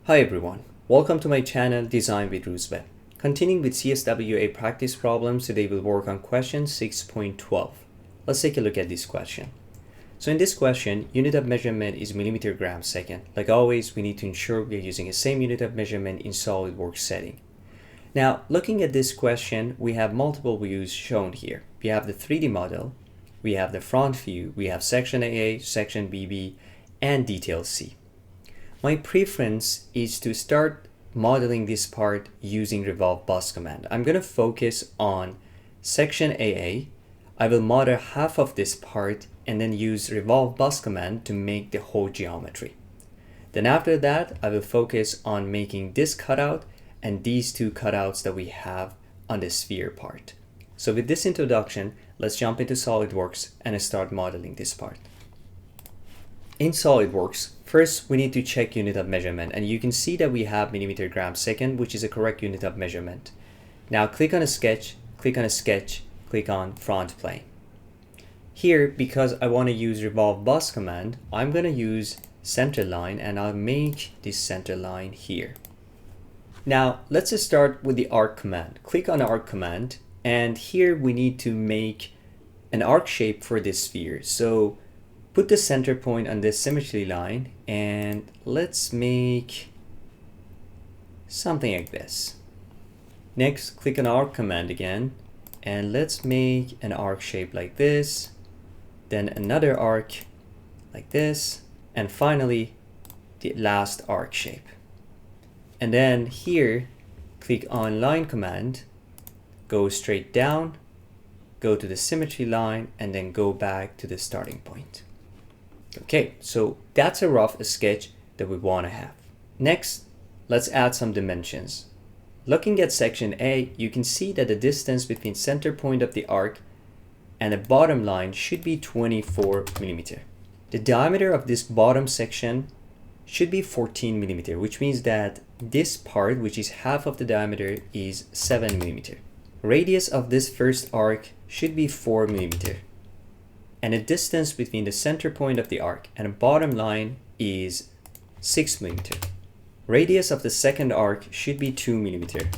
Hi everyone, welcome to my channel Design with Roosevelt. Continuing with CSWA Practice Problems, today we'll work on question 6.12. Let's take a look at this question. So in this question, unit of measurement is millimeter gram second. Like always, we need to ensure we're using the same unit of measurement in SolidWorks setting. Now, looking at this question, we have multiple views shown here. We have the 3D model, we have the front view, we have section AA, section BB, and detail C. My preference is to start modeling this part using revolve bus command. I'm going to focus on section AA. I will model half of this part and then use revolve bus command to make the whole geometry. Then after that, I will focus on making this cutout and these two cutouts that we have on the sphere part. So with this introduction, let's jump into SolidWorks and start modeling this part. In SolidWorks, first we need to check unit of measurement, and you can see that we have millimeter gram second, which is a correct unit of measurement. Now click on a sketch, click on front plane. Here, because I want to use revolve bus command, I'm going to use center line and I'll make this center line here. Now let's just start with the arc command. Click on arc command, and here we need to make an arc shape for this sphere. So put the center point on this symmetry line and let's make something like this. Next, click on arc command again and let's make an arc shape like this, then another arc like this, and finally the last arc shape. And then here, click on line command, go straight down, go to the symmetry line, and then go back to the starting point. Okay, so that's a rough sketch that we want to have. Next, let's add some dimensions. Looking at section A, you can see that the distance between center point of the arc and the bottom line should be 24 millimeter. The diameter of this bottom section should be 14 millimeter, which means that this part, which is half of the diameter, is 7 millimeter. Radius of this first arc should be 4 millimeter. And the distance between the center point of the arc and the bottom line is 6 millimeter. Radius of the second arc should be 2 millimeter.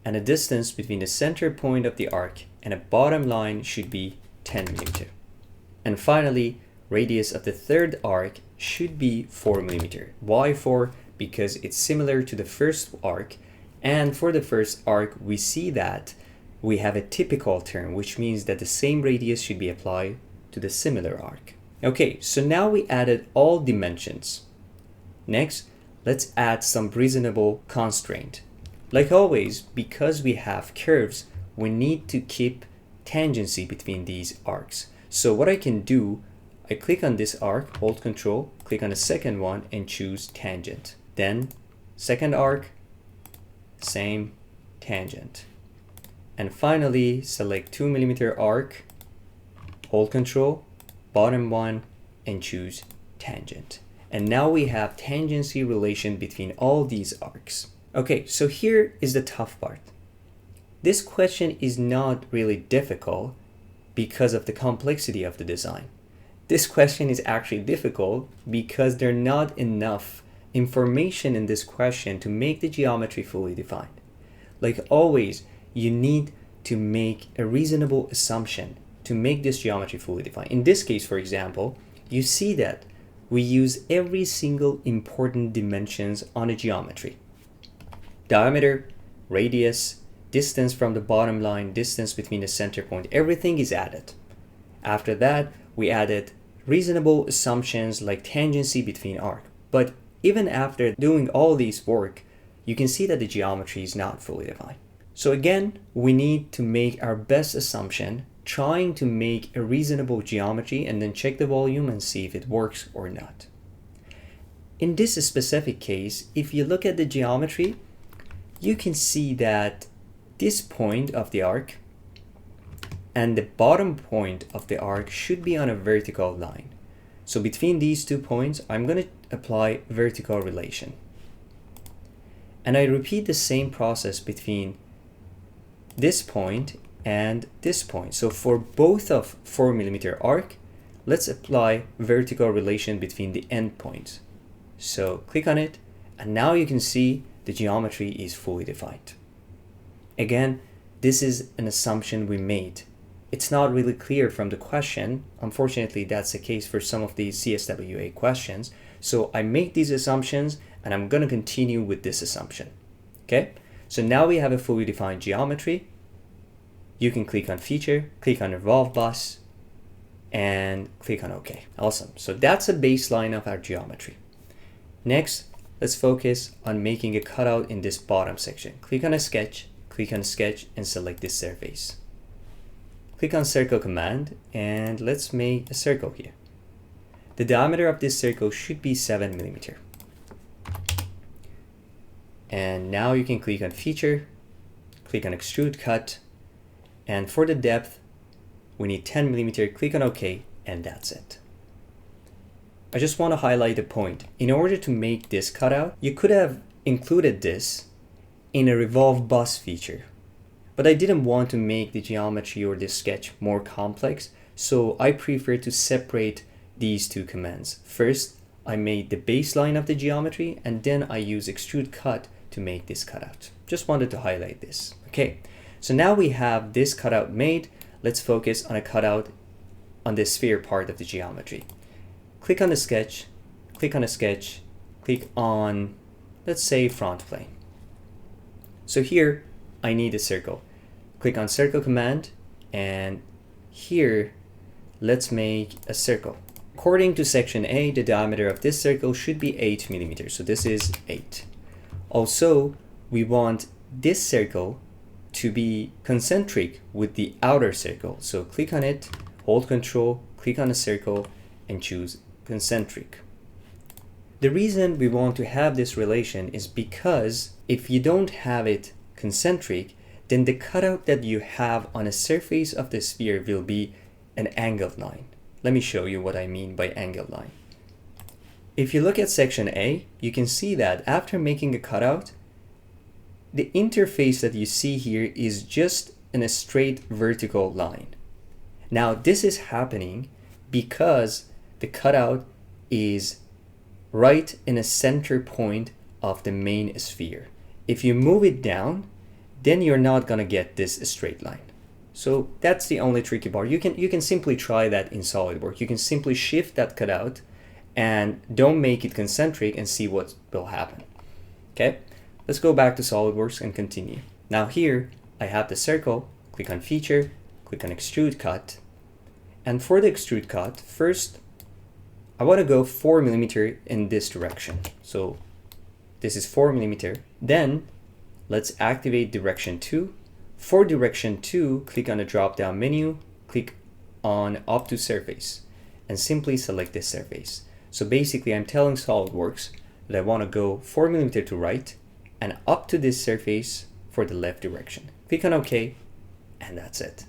And the distance between the center point of the arc and the bottom line should be 10 millimeter. And finally, radius of the third arc should be 4 millimeter. Why 4? Because it's similar to the first arc. And for the first arc, we see that we have a typical term, which means that the same radius should be applied to the similar arc. Okay, so now we added all dimensions. Next, let's add some reasonable constraint. Like always, because we have curves, we need to keep tangency between these arcs. So what I can do, I click on this arc, hold Control, click on the second one and choose tangent. Then second arc, same tangent. And finally, select 2 millimeter arc, hold Control, bottom one, and choose tangent. And now we have tangency relation between all these arcs. Okay, so here is the tough part. This question is not really difficult because of the complexity of the design. This question is actually difficult because there's not enough information in this question to make the geometry fully defined. Like always, you need to make a reasonable assumption to make this geometry fully defined. In this case, for example, you see that we use every single important dimensions on a geometry. Diameter, radius, distance from the bottom line, distance between the center point, everything is added. After that, we added reasonable assumptions like tangency between arc. But even after doing all these work, you can see that the geometry is not fully defined. So again, we need to make our best assumption, trying to make a reasonable geometry and then check the volume and see if it works or not. In this specific case, if you look at the geometry, you can see that this point of the arc and the bottom point of the arc should be on a vertical line. So between these 2 points, I'm going to apply vertical relation. And I repeat the same process between this point and this point. So for both of 4 millimeter arc, let's apply vertical relation between the end points. So click on it And now you can see the geometry is fully defined. Again, this is an assumption we made. It's not really clear from the question. Unfortunately, that's the case for some of these CSWA questions. So I make these assumptions and I'm going to continue with this assumption. Okay, so now we have a fully defined geometry. You can click on Feature, click on Revolve Bus, and click on OK. Awesome. So that's a baseline of our geometry. Next, let's focus on making a cutout in this bottom section. Click on a sketch, and select this surface. Click on Circle command and let's make a circle here. The diameter of this circle should be 7 millimeters. And now you can click on Feature, click on Extrude Cut, and for the depth, we need 10 millimeters. Click on OK, and that's it. I just want to highlight a point. In order to make this cutout, you could have included this in a Revolve Bus feature. But I didn't want to make the geometry or this sketch more complex, so I prefer to separate these two commands. First, I made the baseline of the geometry, and then I use Extrude Cut to make this cutout. Just wanted to highlight this. Okay, so now we have this cutout made. Let's focus on a cutout on the sphere part of the geometry. Click on the sketch, click on a sketch, click on, let's say, front plane. So here, I need a circle. Click on Circle command, and here, let's make a circle. According to section A, the diameter of this circle should be 8 millimeters. So this is 8. Also, we want this circle to be concentric with the outer circle. So click on it, hold Control, click on a circle, and choose concentric. The reason we want to have this relation is because if you don't have it concentric, then the cutout that you have on a surface of the sphere will be an angled line. Let me show you what I mean by angled line. If you look at section A, you can see that after making a cutout, the interface that you see here is just in a straight vertical line. Now this is happening because the cutout is right in a center point of the main sphere. If you move it down, then you're not gonna get this straight line. So that's the only tricky part. You can simply try that in SolidWorks. You can simply shift that cutout and don't make it concentric and see what will happen. Okay, let's go back to SolidWorks and continue. Now here I have the circle, click on Feature, click on Extrude Cut. And for the Extrude Cut, first I want to go 4 millimeters in this direction. So this is 4 millimeters. Then let's activate direction 2. For direction 2, click on the drop down menu, click on Up to Surface, and simply select this surface. So basically I'm telling SolidWorks that I want to go 4 millimeters to right and up to this surface for the left direction. Click on OK, and that's it.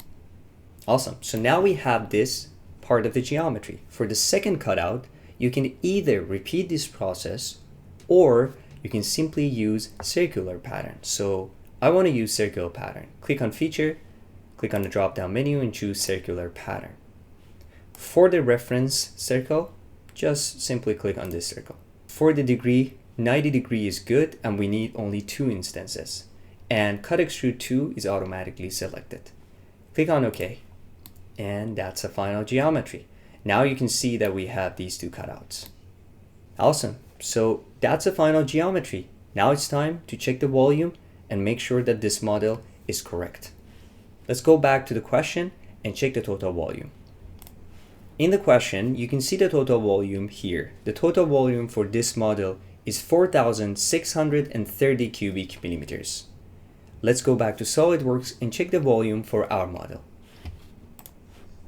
Awesome. So now we have this part of the geometry. For the second cutout, you can either repeat this process or you can simply use circular pattern. So I want to use circular pattern. Click on Feature, click on the drop down menu and choose circular pattern. For the reference circle, just simply click on this circle. For the degree, 90 degree is good and we need only 2 instances. And Cut Extrude 2 is automatically selected. Click on OK. And that's a final geometry. Now you can see that we have these 2 cutouts. Awesome. So that's a final geometry. Now it's time to check the volume and make sure that this model is correct. Let's go back to the question and check the total volume. In the question, you can see the total volume here. The total volume for this model is 4,630 cubic millimeters. Let's go back to SolidWorks and check the volume for our model.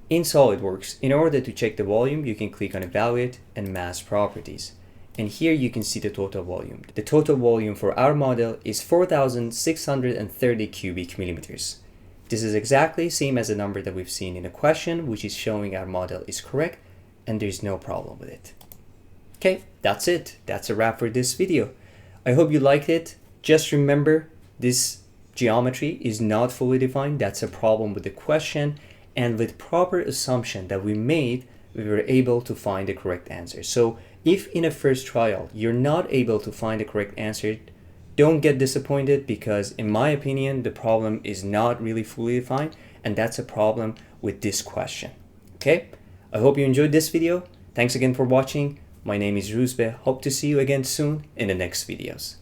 In SolidWorks, in order to check the volume, you can click on Evaluate and Mass Properties. And here you can see the total volume. The total volume for our model is 4,630 cubic millimeters. This is exactly the same as the number that we've seen in the question, which is showing our model is correct and there's no problem with it. Okay, that's it. That's a wrap for this video. I hope you liked it. Just remember, this geometry is not fully defined. That's a problem with the question, and with proper assumption that we made, we were able to find the correct answer. So If in a first trial you're not able to find the correct answer, don't get disappointed, because in my opinion, the problem is not really fully defined, and that's a problem with this question. Okay? I hope you enjoyed this video. Thanks again for watching. My name is Ruzbe. Hope to see you again soon in the next videos.